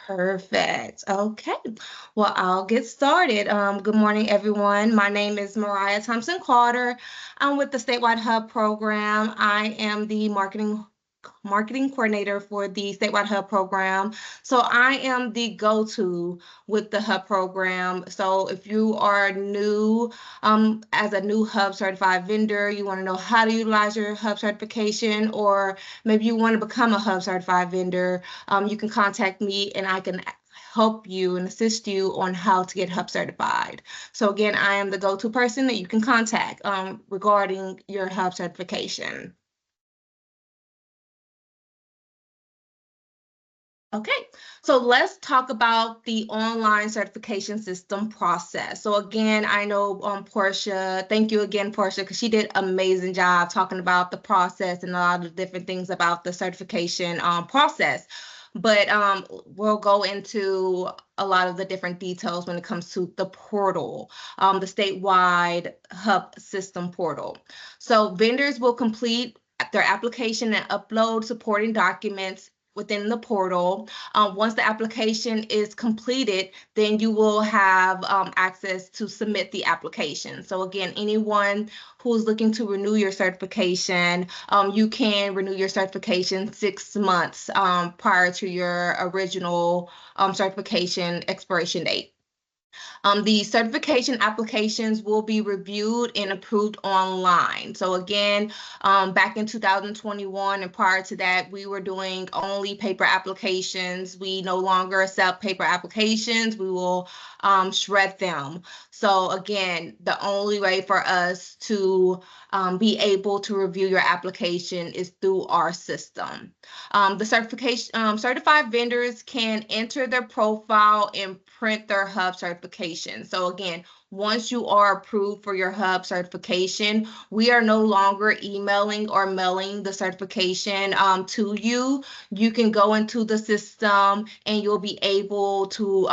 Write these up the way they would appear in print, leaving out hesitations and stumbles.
Perfect. Okay. Well, I'll get started. Good morning, everyone. My name is Mariah Thompson Carter. I'm with the Statewide HUB Program. I am the marketing coordinator for the Statewide HUB Program. So I am the go-to with the HUB program. So if you are new, as a new HUB certified vendor, you want to know how to utilize your HUB certification, or maybe you want to become a HUB certified vendor, you can contact me and I can help you and assist you on how to get HUB certified. So again, I am the go-to person that you can contact regarding your HUB certification. Okay, so let's talk about the online certification system process. So again, I know Portia, thank you again, Portia, because she did an amazing job talking about the process and a lot of different things about the certification process. But we'll go into a lot of the different details when it comes to the portal, the statewide HUB system portal. So vendors will complete their application and upload supporting documents within the portal. Once the application is completed, then you will have access to submit the application. So again, anyone who's looking to renew your certification, you can renew your certification 6 months prior to your original certification expiration date. The certification applications will be reviewed and approved online. So again, back in 2021 and prior to that, we were doing only paper applications. We no longer accept paper applications. We will shred them. So again, the only way for us to be able to review your application is through our system. The certified vendors can enter their profile and print their HUB certification. So again, once you are approved for your HUB certification, we are no longer emailing or mailing the certification to you. You can go into the system and you'll be able to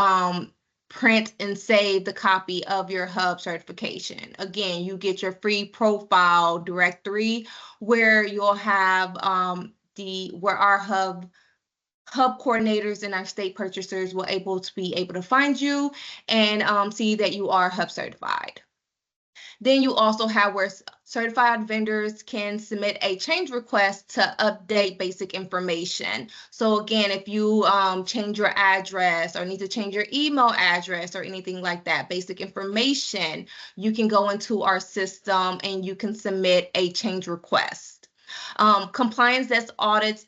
print and save the copy of your HUB certification. Again, you get your free profile directory where you'll have where our HUB coordinators and our state purchasers will be able to find you and see that you are HUB certified. Then you also have where certified vendors can submit a change request to update basic information. So again, if you change your address or need to change your email address or anything like that, basic information, you can go into our system and you can submit a change request. Compliance desk audits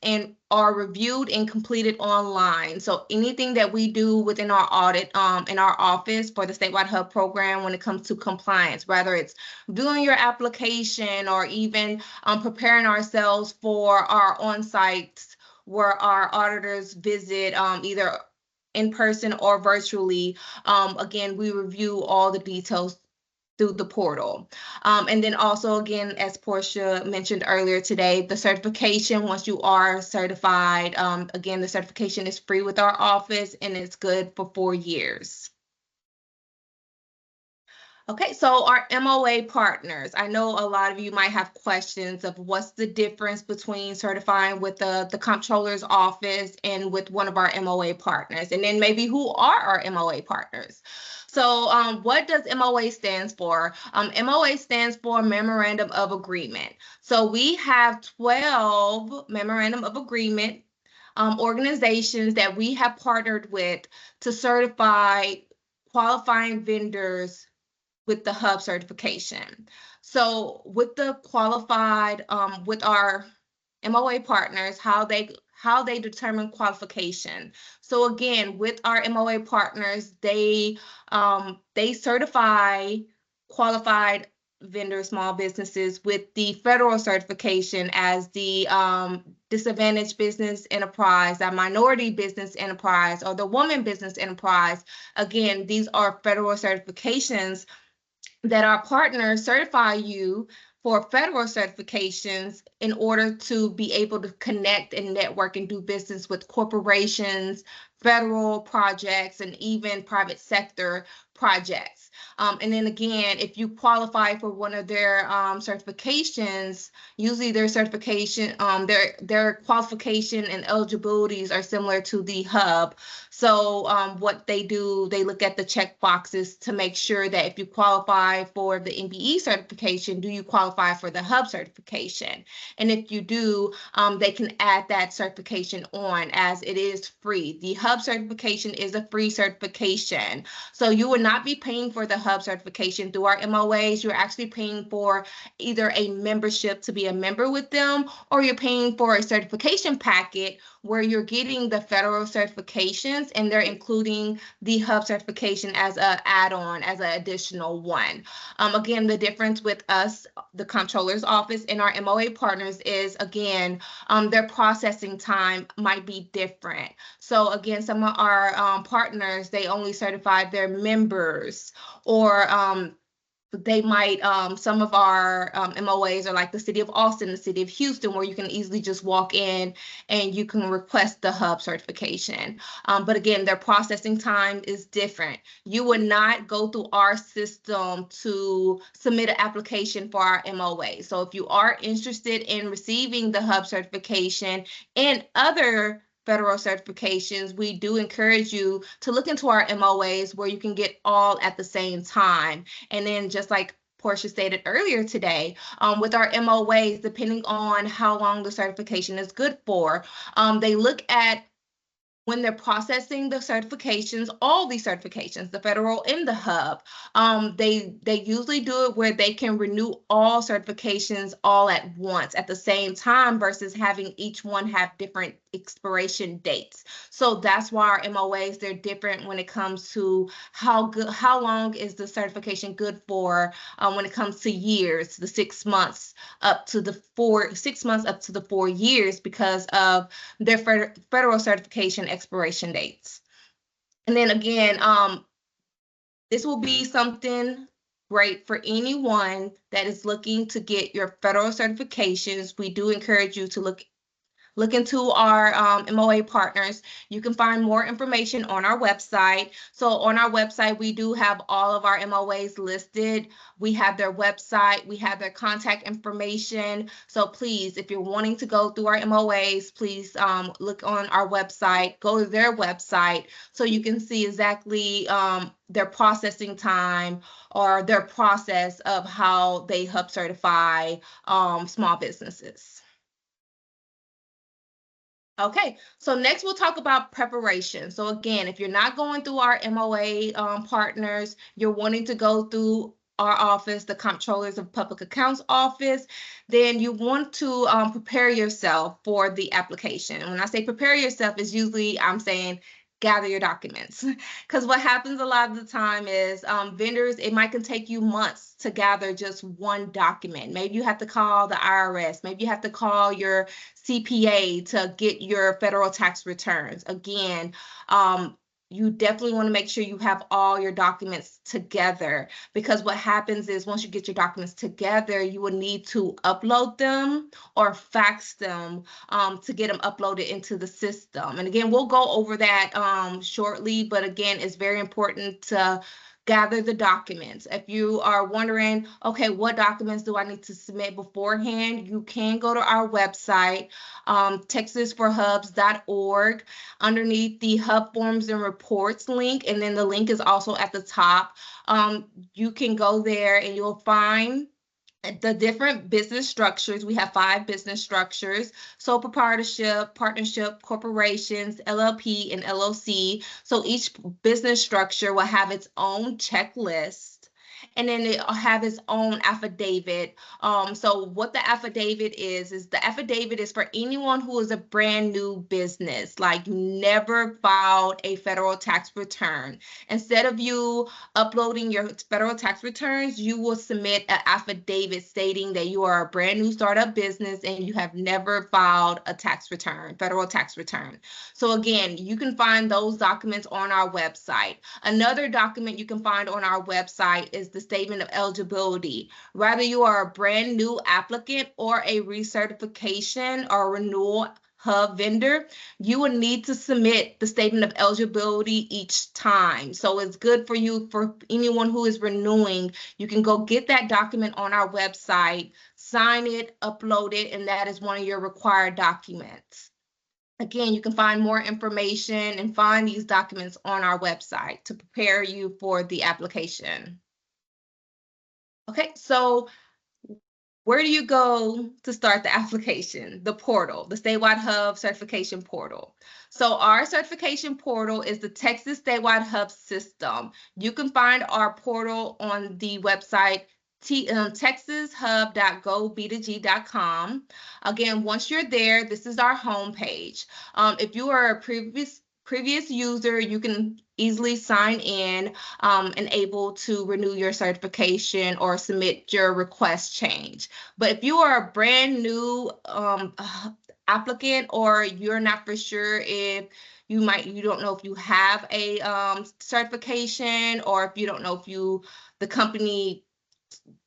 are reviewed and completed online. So anything that we do within our audit in our office for the Statewide HUB program when it comes to compliance, whether it's doing your application or even preparing ourselves for our on-sites where our auditors visit either in person or virtually, again, we review all the details through the portal. And then also, again, as Portia mentioned earlier today, the certification, once you are certified, again, the certification is free with our office and it's good for 4 years. Okay, so our MOA partners. I know a lot of you might have questions of what's the difference between certifying with the comptroller's office and with one of our MOA partners, and then maybe who are our MOA partners. So what does MOA stands for? MOA stands for Memorandum of Agreement. So we have 12 Memorandum of Agreement organizations that we have partnered with to certify qualifying vendors with the HUB certification. So with the qualified, with our MOA partners, how they determine qualification. So again, with our MOA partners, they certify qualified vendor small businesses with the federal certification as the disadvantaged business enterprise, that minority business enterprise, or the woman business enterprise. Again, these are federal certifications that our partners certify you for federal certifications in order to be able to connect and network and do business with corporations, federal projects, and even private sector projects. And then again, if you qualify for one of their certifications, usually their certification, their qualification and eligibilities are similar to the HUB. So what they do, they look at the check boxes to make sure that if you qualify for the MBE certification, do you qualify for the HUB certification? And if you do, they can add that certification on, as it is free. The HUB certification is a free certification. So you would not be paying for the HUB certification through our MOAs. You're actually paying for either a membership to be a member with them, or you're paying for a certification packet where you're getting the federal certifications and they're including the HUB certification as an add-on, as an additional one. Again, the difference with us, the Comptroller's Office, and our MOA partners is, again, their processing time might be different. So again, some of our partners, they only certify their members, or they might, some of our MOAs are like the city of Austin, the city of Houston, where you can easily just walk in and you can request the HUB certification. But again, their processing time is different. You would not go through our system to submit an application for our MOA. So if you are interested in receiving the HUB certification and other federal certifications, we do encourage you to look into our MOAs where you can get all at the same time. And then, just like Portia stated earlier today, with our MOAs, depending on how long the certification is good for, they look at, when they're processing the certifications, all these certifications, the federal and the HUB, they usually do it where they can renew all certifications all at once at the same time, versus having each one have different expiration dates. So that's why our MOAs, they're different when it comes to how long is the certification good for, when it comes to years, the 6 months up to the 4 years, because of their federal certification expiration dates. And then again, this will be something great for anyone that is looking to get your federal certifications. We do encourage you to look into our MOA partners. You can find more information on our website. So on our website, we do have all of our MOAs listed. We have their website, we have their contact information. So please, if you're wanting to go through our MOAs, please look on our website, go to their website, so you can see exactly their processing time, or their process of how they HUB certify small businesses. Okay, so next we'll talk about preparation. So again, if you're not going through our MOA partners, you're wanting to go through our office, the Comptrollers of Public Accounts office, then you want to prepare yourself for the application. And when I say prepare yourself, is usually I'm saying gather your documents, because what happens a lot of the time is vendors, it might can take you months to gather just one document. Maybe you have to call the IRS, maybe you have to call your CPA to get your federal tax returns. Again, you definitely want to make sure you have all your documents together, because what happens is once you get your documents together, you will need to upload them or fax them to get them uploaded into the system. And again, we'll go over that shortly, but again, it's very important to gather the documents. If you are wondering, okay, what documents do I need to submit beforehand? You can go to our website, texasforhubs.org, underneath the HUB Forms and Reports link, and then the link is also at the top. You can go there and you'll find the different business structures. We have 5 business structures: sole proprietorship, partnership, corporations, LLP, and LLC. So each business structure will have its own checklist, and then it'll have its own affidavit. So what the affidavit is the affidavit is for anyone who is a brand new business, like never filed a federal tax return. Instead of you uploading your federal tax returns, you will submit an affidavit stating that you are a brand new startup business and you have never filed a tax return, federal tax return. So again, you can find those documents on our website. Another document you can find on our website is the statement of eligibility. Whether you are a brand new applicant or a recertification or renewal HUB vendor, you will need to submit the statement of eligibility each time. So it's good for you, for anyone who is renewing, you can go get that document on our website, sign it, upload it, and that is one of your required documents. Again, you can find more information and find these documents on our website to prepare you for the application. Okay, so where do you go to start the application? The portal, the Statewide HUB Certification Portal. So our certification portal is the Texas Statewide HUB system. You can find our portal on the website texashub.gov2g.com. Again, once you're there, this is our homepage. If you are a previous user, you can easily sign in and able to renew your certification or submit your request change. But if you are a brand new applicant, or you're not for sure if you don't know if you have a certification, or if you don't know if the company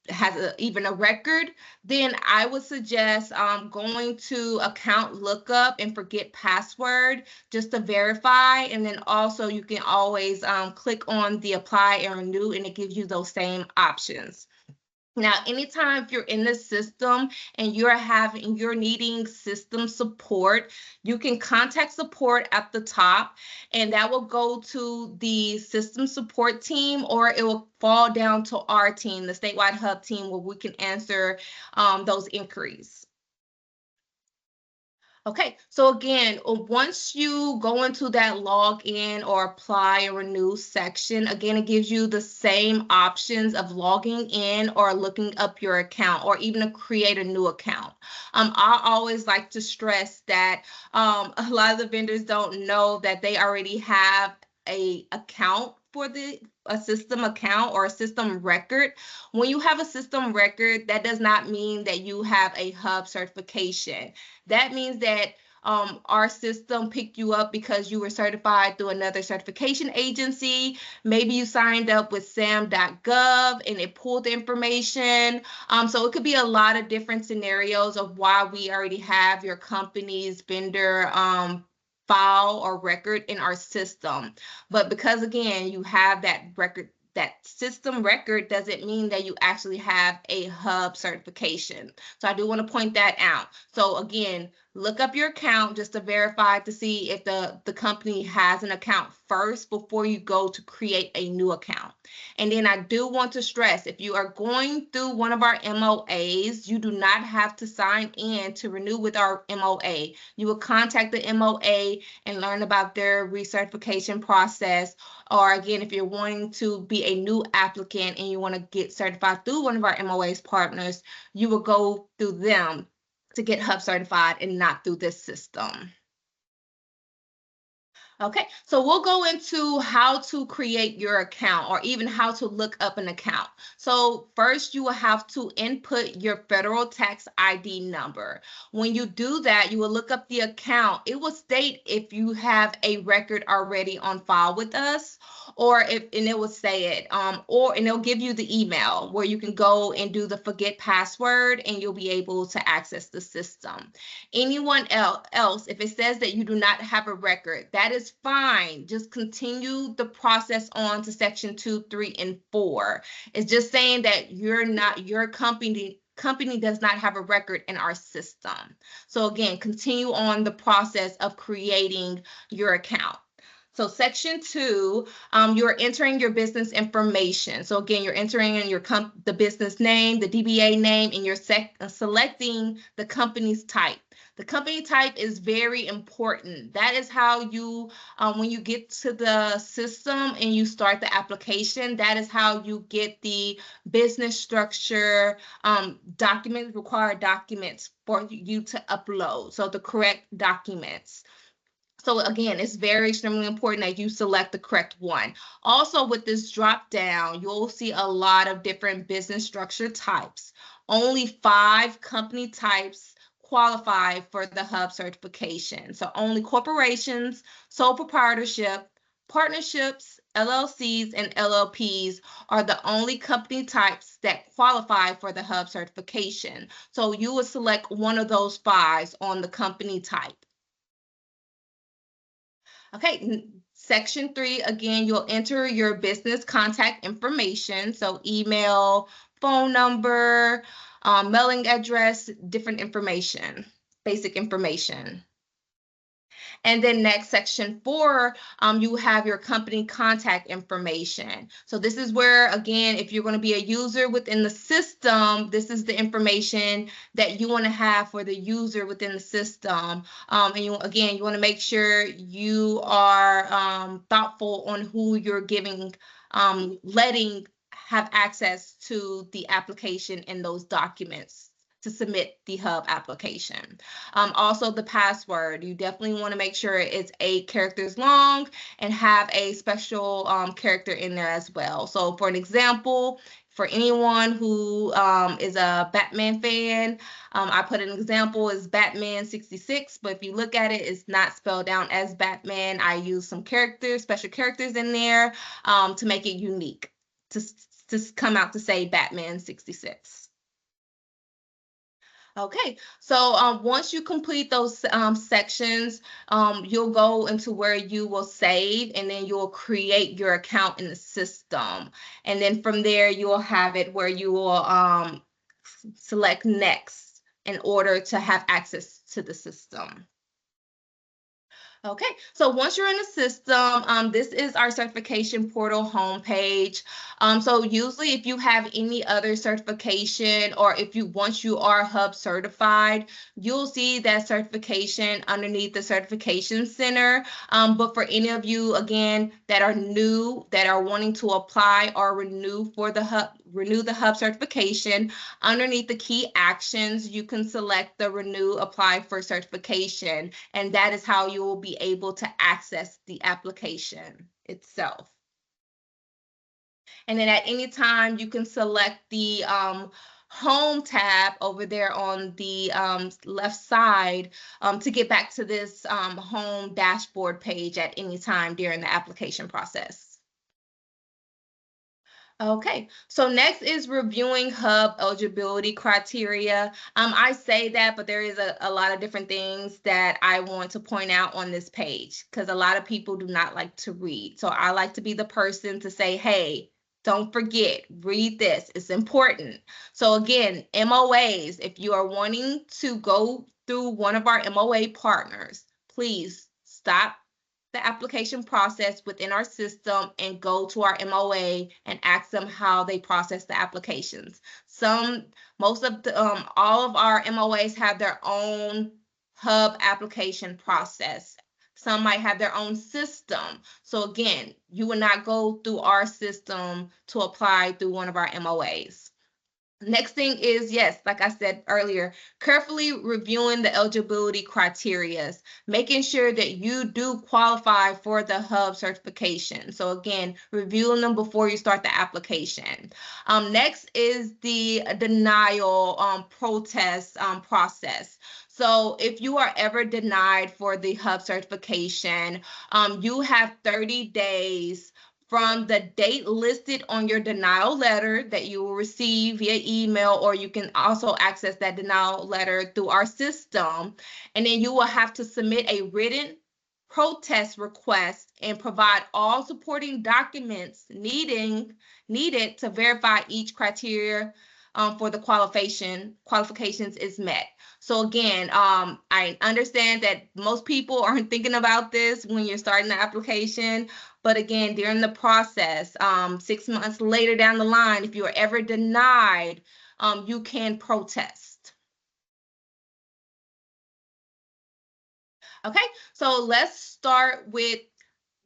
has even a record, then I would suggest going to account lookup and forget password just to verify. And then also you can always click on the apply and renew, and it gives you those same options. Now, anytime if you're in the system and you're needing system support, you can contact support at the top, and that will go to the system support team, or it will fall down to our team, the Statewide HUB team, where we can answer those inquiries. Okay, so again, once you go into that login or apply and renew section, again, it gives you the same options of logging in or looking up your account, or even to create a new account. I always like to stress that a lot of the vendors don't know that they already have a account for a system account or a system record. When you have a system record, that does not mean that you have a HUB certification. That means that our system picked you up because you were certified through another certification agency. Maybe you signed up with sam.gov and it pulled the information. So it could be a lot of different scenarios of why we already have your company's vendor file or record in our system. But because, again, you have that record, that system record, doesn't mean that you actually have a HUB certification. So I do want to point that out. So again, look up your account just to verify to see if the company has an account first before you go to create a new account. And then I do want to stress, if you are going through one of our MOAs, you do not have to sign in to renew with our MOA. You will contact the MOA and learn about their recertification process. Or again, if you're wanting to be a new applicant and you want to get certified through one of our MOA's partners, you will go through them to get HUB certified and not through this system. Okay, so we'll go into how to create your account, or even how to look up an account. So first, you will have to input your federal tax ID number. When you do that, you will look up the account. It will state if you have a record already on file with us, or and it will say it, and it'll give you the email where you can go and do the forget password, and you'll be able to access the system. Anyone else, if it says that you do not have a record, that is fine. Just continue the process on to section 2, 3, and 4. It's just saying that your company does not have a record in our system. So again, continue on the process of creating your account. So section 2, you're entering your business information. So again, you're entering in the business name, the DBA name, and you're selecting the company's type. The company type is very important. That is how you, when you get to the system and you start the application, that is how you get the business structure required documents for you to upload. So the correct documents. So again, it's very extremely important that you select the correct one. Also, with this drop down, you'll see a lot of different business structure types. Only 5 company types qualify for the HUB certification. So only corporations, sole proprietorship, partnerships, LLCs, and LLPs are the only company types that qualify for the HUB certification. So you will select one of those 5 on the company type. Okay, section 3, again, you'll enter your business contact information. So email, phone number, mailing address, different information, basic information. And then next, section 4, you have your company contact information. So this is where, again, if you're going to be a user within the system, this is the information that you want to have for the user within the system. And you want to make sure you are thoughtful on who you're giving, letting have access to the application and those documents to submit the HUB application. Also, the password, you definitely want to make sure it's 8 characters long and have a special character in there as well. So for an example, for anyone who is a Batman fan, I put an example as Batman 66, but if you look at it, it's not spelled down as Batman. I use some characters, special characters in there to make it unique, to come out to say Batman 66. Okay, so once you complete those sections, you'll go into where you will save, and then you'll create your account in the system. And then from there, you will have it where you will select next in order to have access to the system. Okay, so once you're in the system, this is our certification portal homepage. So usually if you have any other certification, or once you are HUB certified, you'll see that certification underneath the certification center. But for any of you, again, that are new, that are wanting to apply or renew the HUB certification, underneath the key actions, you can select the renew apply for certification, and that is how you will be able to access the application itself. And then at any time, you can select the home tab over there on the left side to get back to this home dashboard page at any time during the application process. Okay, so next is reviewing HUB eligibility criteria. I say that, but there is a lot of different things that I want to point out on this page, because a lot of people do not like to read. So I like to be the person to say, hey, don't forget, read this, it's important. So again, MOAs, if you are wanting to go through one of our MOA partners, please stop the application process within our system and go to our MOA and ask them how they process the applications. Most of the, all of our MOAs have their own HUB application process. Some might have their own system. So again, you will not go through our system to apply through one of our MOAs. Next thing is, yes, like I said earlier, carefully reviewing the eligibility criteria, making sure that you do qualify for the HUB certification. So again, reviewing them before you start the application. Next is the denial protest process. So if you are ever denied for the HUB certification, you have 30 days from the date listed on your denial letter that you will receive via email, or you can also access that denial letter through our system. And then you will have to submit a written protest request and provide all supporting documents needed to verify each criteria for the qualifications is met. So again, I understand that most people aren't thinking about this when you're starting the application, but again, during the process, 6 months later down the line, if you are ever denied, you can protest. Okay, so let's start with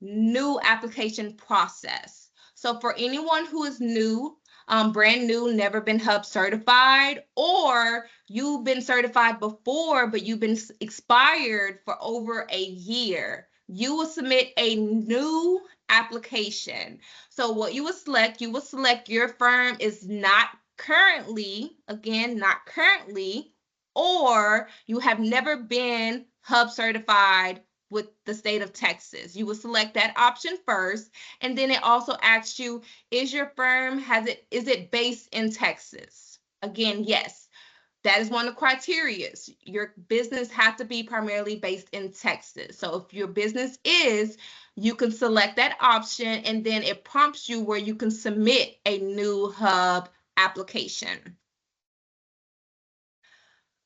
new application process. So for anyone who is new, brand new, never been HUB certified, or you've been certified before, but you've been expired for over a year, you will submit a new application. So what you will select your firm is not currently, again, not currently, or you have never been HUB certified with the state of Texas. You will select that option first, and then it also asks you, is your firm, is it based in Texas? Again, yes. That is one of the criteria. Your business has to be primarily based in Texas. So if your business is, you can select that option, and then it prompts you where you can submit a new HUB application.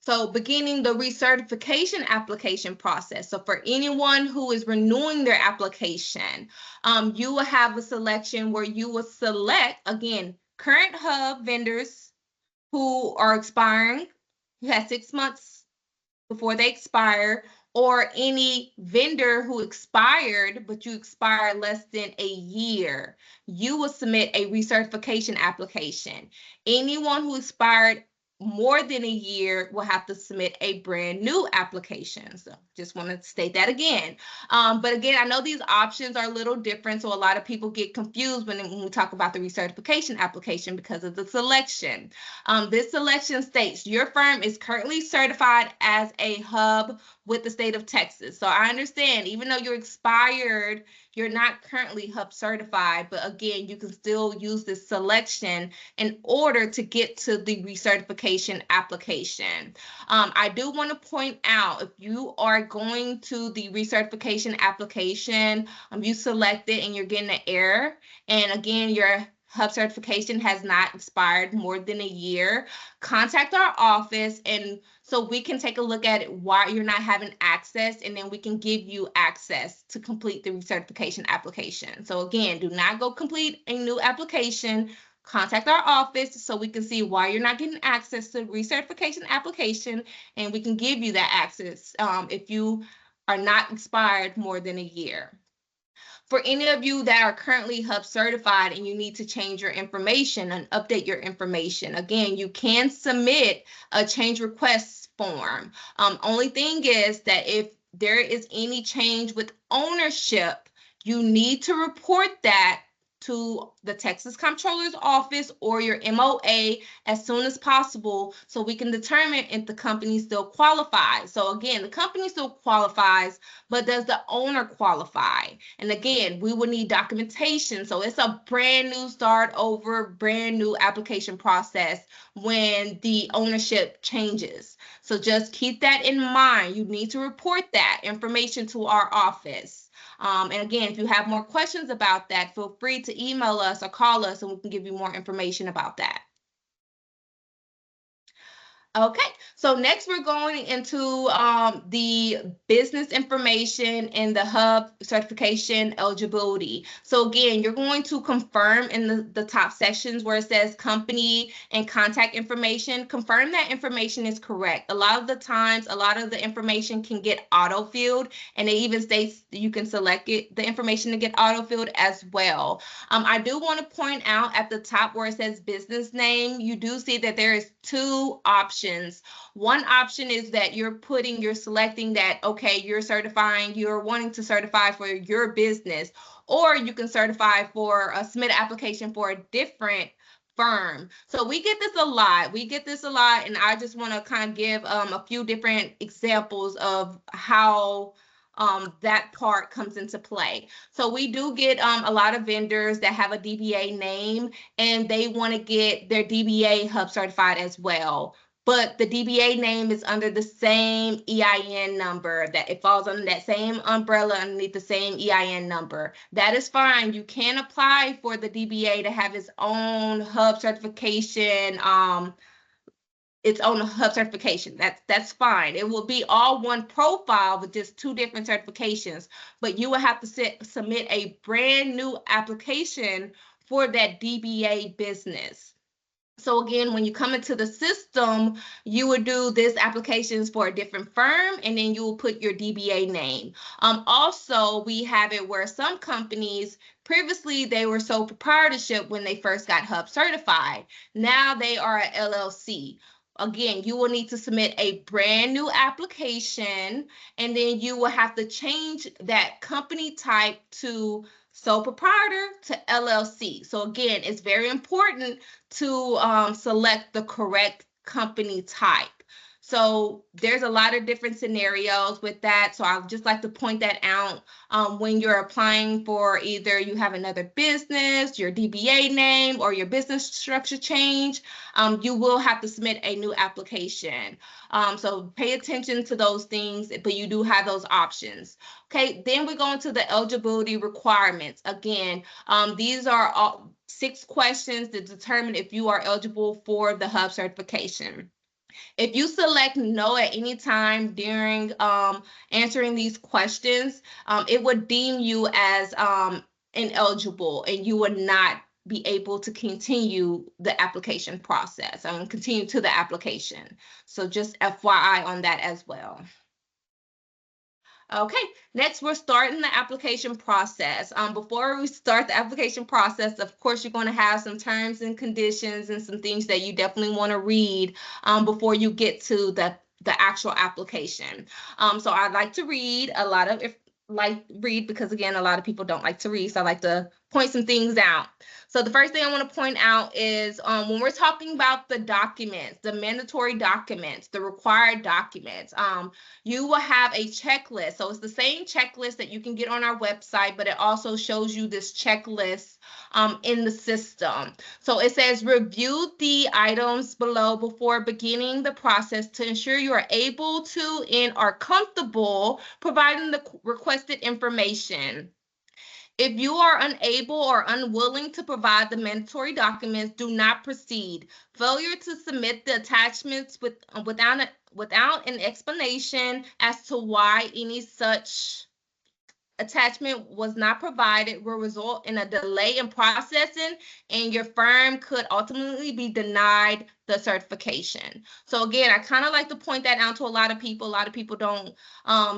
So beginning the recertification application process. So for anyone who is renewing their application, you will have a selection where you will select, again, current HUB vendors who are expiring, who has 6 months before they expire, or any vendor who expired, but you expired less than a year. You will submit a recertification application. Anyone who expired more than a year will have to submit a brand new application. So just want to state that again. But again, I know these options are a little different, so a lot of people get confused when we talk about the recertification application because of the selection. This selection states your firm is currently certified as a HUB with the state of Texas. So I understand, even though you're expired, you're not currently HUB certified, but again, you can still use this selection in order to get to the recertification application. I do want to point out, if you are going to the recertification application, you select it and you're getting an error, and again, your HUB certification has not expired more than a year, contact our office, and so we can take a look at it, why you're not having access, and then we can give you access to complete the recertification application. So again, do not go complete a new application. Contact our office so we can see why you're not getting access to the recertification application, and we can give you that access if you are not expired more than a year. For any of you that are currently HUB certified and you need to change your information and update your information, again, you can submit a change request form. Only thing is that if there is any change with ownership, you need to report that to the Texas Comptroller's Office or your MOA as soon as possible so we can determine if the company still qualifies. So again, the company still qualifies, but does the owner qualify? And again, we will need documentation. So it's a brand new start over, brand new application process when the ownership changes. So just keep that in mind. You need to report that information to our office. And again, if you have more questions about that, feel free to email us or call us and we can give you more information about that. Okay, so next we're going into the business information and the HUB certification eligibility. So again, you're going to confirm in the top sections where it says company and contact information. Confirm that information is correct. A lot of the times, a lot of the information can get auto-filled, and it even states you can select the information to get auto-filled as well. I do want to point out at the top where it says business name, you do see that there is 2 options. One option is that you're selecting that, okay, you're wanting to certify for your business, or you can certify for submit an application for a different firm. So we get this a lot. And I just want to kind of give a few different examples of how that part comes into play. So we do get a lot of vendors that have a DBA name and they want to get their DBA HUB certified as well. But the DBA name is under the same EIN number, that it falls under that same umbrella underneath the same EIN number. That is fine. You can apply for the DBA to have its own HUB certification, That's fine. It will be all one profile with just 2 different certifications, but you will have to submit a brand new application for that DBA business. So again, when you come into the system, you would do this applications for a different firm, and then you will put your DBA name. Also, we have it where some companies, previously they were sole proprietorship when they first got HUB certified. Now they are a LLC. Again, you will need to submit a brand new application, and then you will have to change that company type to sole proprietor to LLC. So again, it's very important to select the correct company type. So there's a lot of different scenarios with that. So I'd just like to point that out. When you're applying for either you have another business, your DBA name, or your business structure change, you will have to submit a new application. So pay attention to those things, but you do have those options. Okay, then we go into the eligibility requirements. Again, these are all 6 questions to determine if you are eligible for the HUB certification. If you select no at any time during answering these questions, it would deem you as ineligible, and you would not be able to continue the application process and continue to the application. So just FYI on that as well. Okay, next we're starting the application process. Before we start the application process, of course, you're going to have some terms and conditions and some things that you definitely want to read before you get to the actual application. So I'd like to read a lot of, because again, a lot of people don't like to read, so I like to point some things out. So the first thing I want to point out is when we're talking about the documents, the mandatory documents, the required documents, you will have a checklist. So it's the same checklist that you can get on our website, but it also shows you this checklist in the system. So it says review the items below before beginning the process to ensure you are able to and are comfortable providing the requested information. If you are unable or unwilling to provide the mandatory documents, do not proceed. Failure to submit the attachments without an explanation as to why any such attachment was not provided will result in a delay in processing, and your firm could ultimately be denied the certification. So again, I kind of like to point that out to a lot of people. A lot of people don't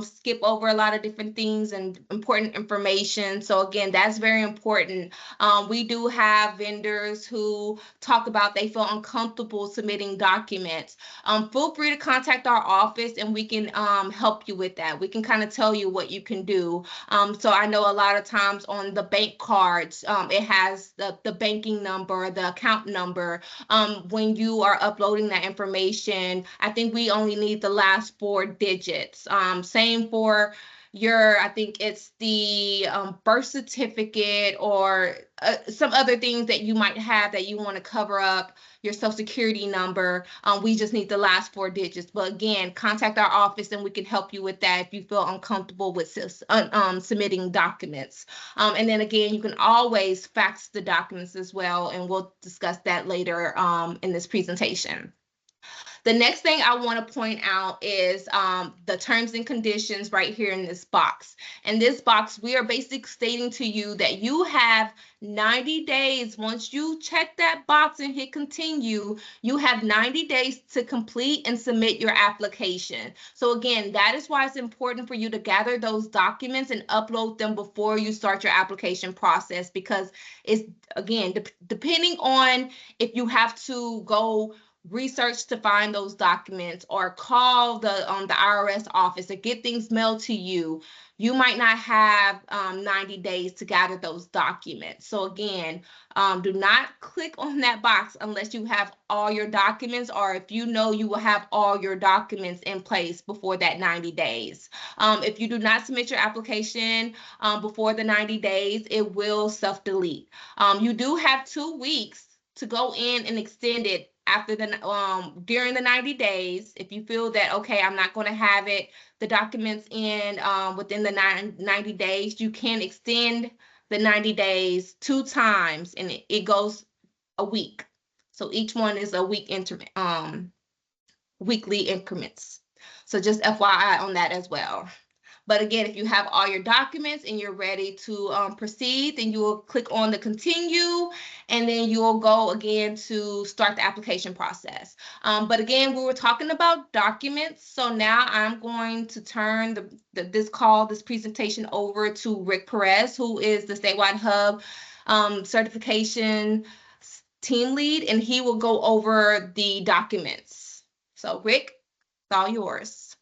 skip over a lot of different things and important information. So again, that's very important. We do have vendors who talk about they feel uncomfortable submitting documents. Feel free to contact our office and we can help you with that. We can kind of tell you what you can do. So I know a lot of times on the bank cards, it has the banking number, the account number. When you are uploading that information, I think we only need the last 4 digits. Same for your, I think it's the birth certificate or some other things that you might have that you want to cover up, your social security number. We just need the last 4 digits. But again, contact our office and we can help you with that if you feel uncomfortable with submitting documents. And then again, you can always fax the documents as well, and we'll discuss that later in this presentation. The next thing I want to point out is the terms and conditions right here in this box. In this box, we are basically stating to you that you have 90 days. Once you check that box and hit continue, you have 90 days to complete and submit your application. So again, that is why it's important for you to gather those documents and upload them before you start your application process, because it's, again, depending on if you have to go research to find those documents or call the IRS office or get things mailed to you, you might not have 90 days to gather those documents. So again, do not click on that box unless you have all your documents, or if you know you will have all your documents in place before that 90 days. If you do not submit your application before the 90 days, it will self-delete. You do have 2 weeks to go in and extend it after the during the 90 days. If you feel that, okay, I'm not going to have the documents in within the 90 days, you can extend the 90 days 2 times, and it goes a week. So each one is a week weekly increments. So just FYI on that as well. But again, if you have all your documents and you're ready to proceed, then you will click on the continue, and then you will go again to start the application process. But again, we were talking about documents. So now I'm going to turn this presentation over to Rick Perez, who is the Statewide HUB certification team lead, and he will go over the documents. So Rick, it's all yours.